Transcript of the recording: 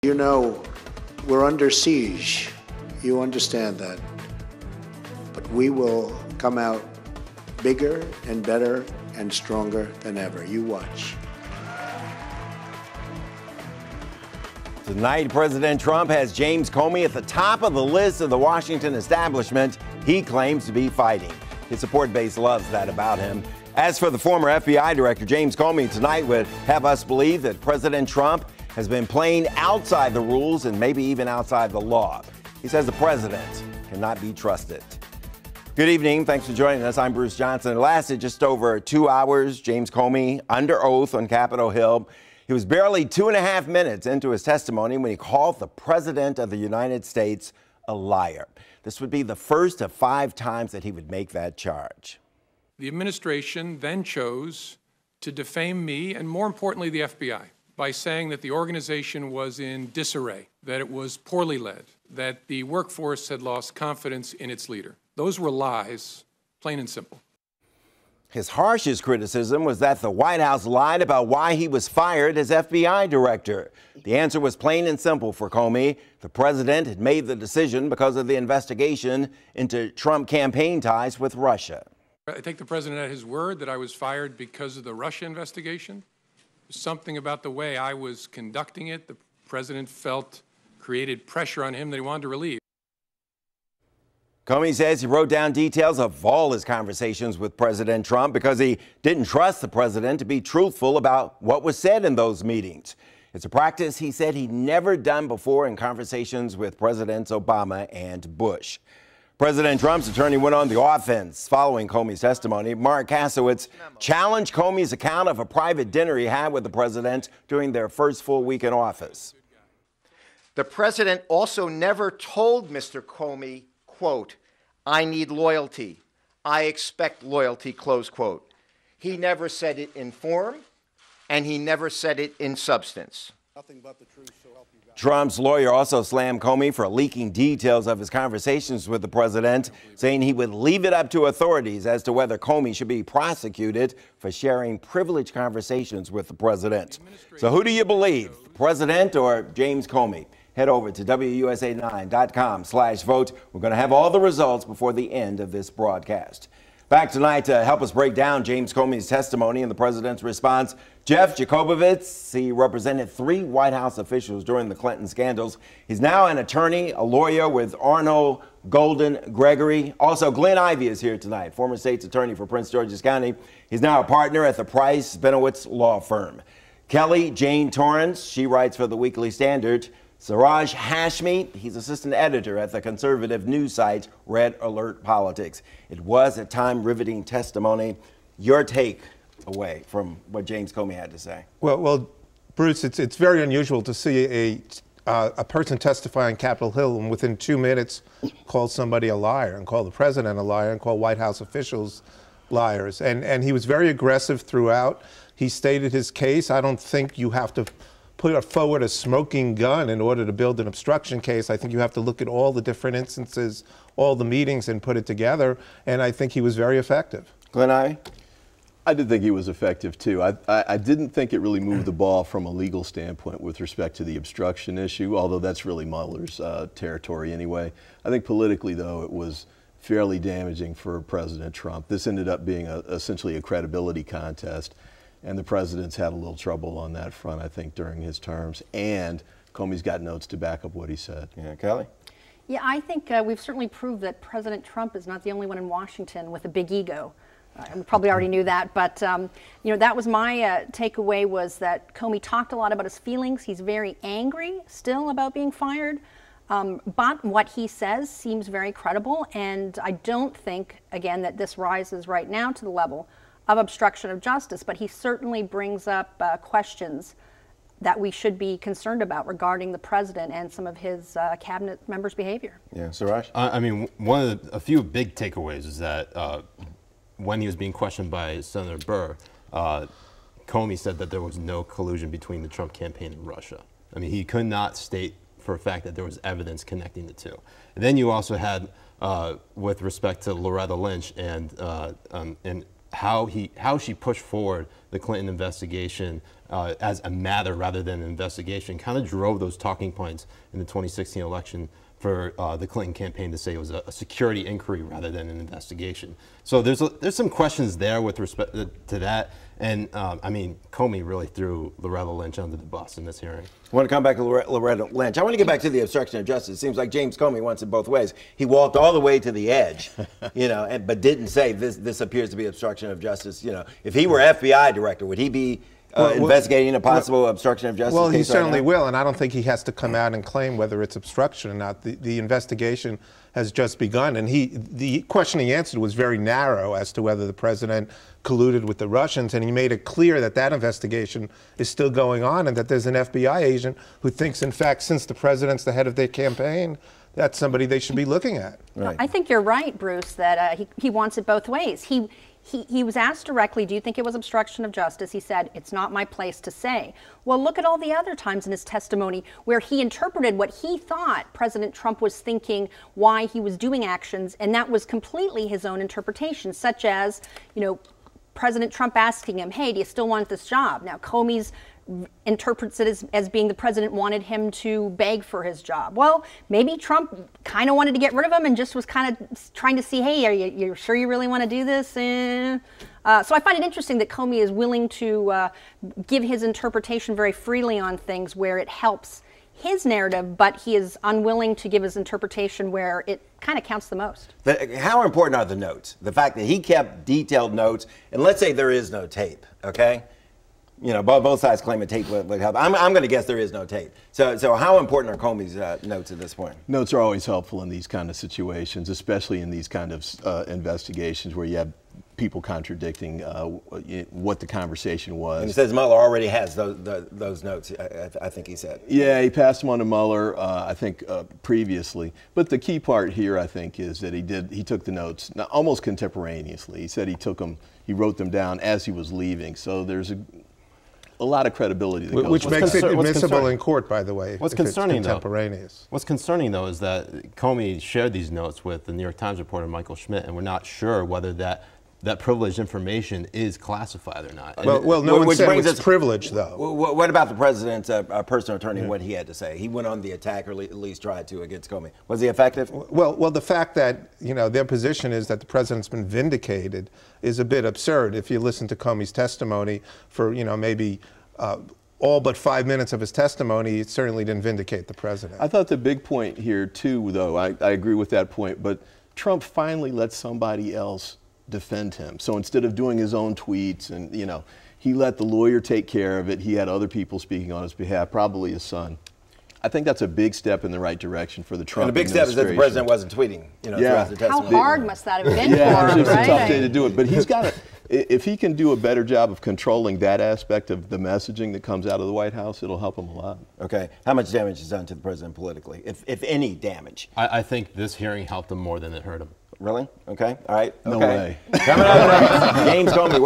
You know, we're under siege. You understand that. But we will come out bigger and better and stronger than ever. You watch. Tonight, President Trump has James Comey at the top of the list of the Washington establishment he claims to be fighting. His support base loves that about him. As for the former FBI director, James Comey, tonight would have us believe that President Trump has been playing outside the rules and maybe even outside the law. He says the president cannot be trusted. Good evening. Thanks for joining us. I'm Bruce Johnson. It lasted just over 2 hours. James Comey under oath on Capitol Hill. He was barely 2.5 minutes into his testimony when he called the president of the United States a liar. This would be the first of 5 times that he would make that charge. The administration then chose to defame me and, more importantly, the FBI by saying that the organization was in disarray, that it was poorly led, that the workforce had lost confidence in its leader. Those were lies, plain and simple. His harshest criticism was that the White House lied about why he was fired as FBI director. The answer was plain and simple for Comey. The president had made the decision because of the investigation into Trump campaign ties with Russia. I take the president at his word that I was fired because of the Russia investigation. Something about the way I was conducting it, the president felt created pressure on him that he wanted to relieve. Comey says he wrote down details of all his conversations with President Trump because he didn't trust the president to be truthful about what was said in those meetings. It's a practice he said he'd never done before in conversations with Presidents Obama and Bush. President Trump's attorney went on the offense following Comey's testimony. Mark Kasowitz challenged Comey's account of a private dinner he had with the president during their first full week in office. The president also never told Mr. Comey, quote, "I need loyalty. I expect loyalty," close quote. He never said it in form, and he never said it in substance. Nothing but the truth, so help you God. Trump's lawyer also slammed Comey for leaking details of his conversations with the president, saying he would leave it up to authorities as to whether Comey should be prosecuted for sharing privileged conversations with the president. So who do you believe, the president or James Comey? Head over to WUSA9.com/vote. We're going to have all the results before the end of this broadcast. Back tonight to help us break down James Comey's testimony and the president's response, Jeff Jacobowitz. He represented 3 White House officials during the Clinton scandals. He's now an attorney, a lawyer with Arnold Golden Gregory. Also, Glenn Ivey is here tonight, former state's attorney for Prince George's County. He's now a partner at the Price Benowitz law firm. Kelly Jane Torrance, she writes for the Weekly Standard. Siraj Hashmi, he's assistant editor at the conservative news site Red Alert Politics. It was a time-riveting testimony. Your take away from what James Comey had to say. Well, Bruce, it's very unusual to see a person testify on Capitol Hill and within 2 minutes call somebody a liar and call the president a liar and call White House officials liars. And he was very aggressive throughout. He stated his case. I don't think you have to put forward a smoking gun in order to build an obstruction case. I think you have to look at all the different instances, all the meetings, and put it together. And I think he was very effective. Glenn Ivey? I did think he was effective, too. I didn't think it really moved the ball from a legal standpoint with respect to the obstruction issue, although that's really Mueller's territory anyway. I think politically, though, it was fairly damaging for President Trump. This ended up being essentially a credibility contest. And the president's had a little trouble on that front, I think, during his terms. And Comey's got notes to back up what he said. Yeah, Kelly? Yeah, I think we've certainly proved that President Trump is not the only one in Washington with a big ego. We probably already knew that, but you know, that was my takeaway, was that Comey talked a lot about his feelings. He's very angry still about being fired, but what he says seems very credible. And I don't think, again, that this rises right now to the level of obstruction of justice, but he certainly brings up questions that we should be concerned about regarding the president and some of his cabinet members' behavior. Yeah, Suraj? I mean, a few big takeaways is that when he was being questioned by Senator Burr, Comey said that there was no collusion between the Trump campaign and Russia. I mean, he could not state for a fact that there was evidence connecting the two. And then you also had, with respect to Loretta Lynch and how she pushed forward the Clinton investigation as a matter rather than an investigation kind of drove those talking points in the 2016 election for the Clinton campaign to say it was a security inquiry rather than an investigation. So there's some questions there with respect to that. And I mean, Comey really threw Loretta Lynch under the bus in this hearing. I want to come back to Loretta Lynch. I want to get back to the obstruction of justice. It seems like James Comey wants it both ways. He walked all the way to the edge, but didn't say this appears to be obstruction of justice. If he were FBI director, would he be investigating a possible obstruction of justice Well, he case certainly right will, and I don't think he has to come out and claim whether it's obstruction or not. The investigation has just begun, and the question he answered was very narrow as to whether the president colluded with the Russians, and he made it clear that that investigation is still going on and that there's an FBI agent who thinks, in fact, since the president's the head of their campaign, that's somebody they should be looking at. Right. I think you're right, Bruce, that he wants it both ways. He was asked directly, do you think it was obstruction of justice? He said, it's not my place to say. Well, look at all the other times in his testimony where he interpreted what he thought President Trump was thinking, why he was doing actions, and that was completely his own interpretation, such as, President Trump asking him, hey, do you still want this job? Now, Comey's interprets it as being the president wanted him to beg for his job. Well, maybe Trump kind of wanted to get rid of him and just was kind of trying to see, hey, are you sure you really want to do this? So I find it interesting that Comey is willing to give his interpretation very freely on things where it helps his narrative, but he is unwilling to give his interpretation where it kind of counts the most. How important are the notes? The fact that he kept detailed notes, and let's say there is no tape, okay? Both sides claim a tape would help. I'm going to guess there is no tape. So how important are Comey's notes at this point? Notes are always helpful in these kind of situations, especially in these kind of investigations where you have people contradicting what the conversation was. And he says Mueller already has those notes, I think he said. Yeah, he passed them on to Mueller, I think, previously. But the key part here, I think, is that he took the notes almost contemporaneously. He said he wrote them down as he was leaving. So there's a lot of credibility that goes which with makes that. it admissible in court, by the way. What's if it's concerning, contemporaneous. What's concerning, though, is that Comey shared these notes with the New York Times reporter Michael Schmidt, and we're not sure whether that privileged information is classified or not. Well, no one said it's privileged, though. What about the president's personal attorney, what he had to say? He went on the attack, or at least tried to, against Comey. Was he effective? Well, the fact that, their position is that the president's been vindicated is a bit absurd. If you listen to Comey's testimony for, maybe all but 5 minutes of his testimony, it certainly didn't vindicate the president. I thought the big point here, too, though, I agree with that point, but Trump finally let somebody else defend him. So instead of doing his own tweets and, he let the lawyer take care of it. He had other people speaking on his behalf, probably his son. I think that's a big step in the right direction for the Trump administration. And the big step is that the president wasn't tweeting, throughout the testimony. How hard must that have been for him, it's just right? a tough day to do it. But he's got to, if he can do a better job of controlling that aspect of the messaging that comes out of the White House, it'll help him a lot. Okay. How much damage is done to the president politically, if any damage? I think this hearing helped him more than it hurt him. Really? Okay. All right. No okay. way. Coming up next, James Comey.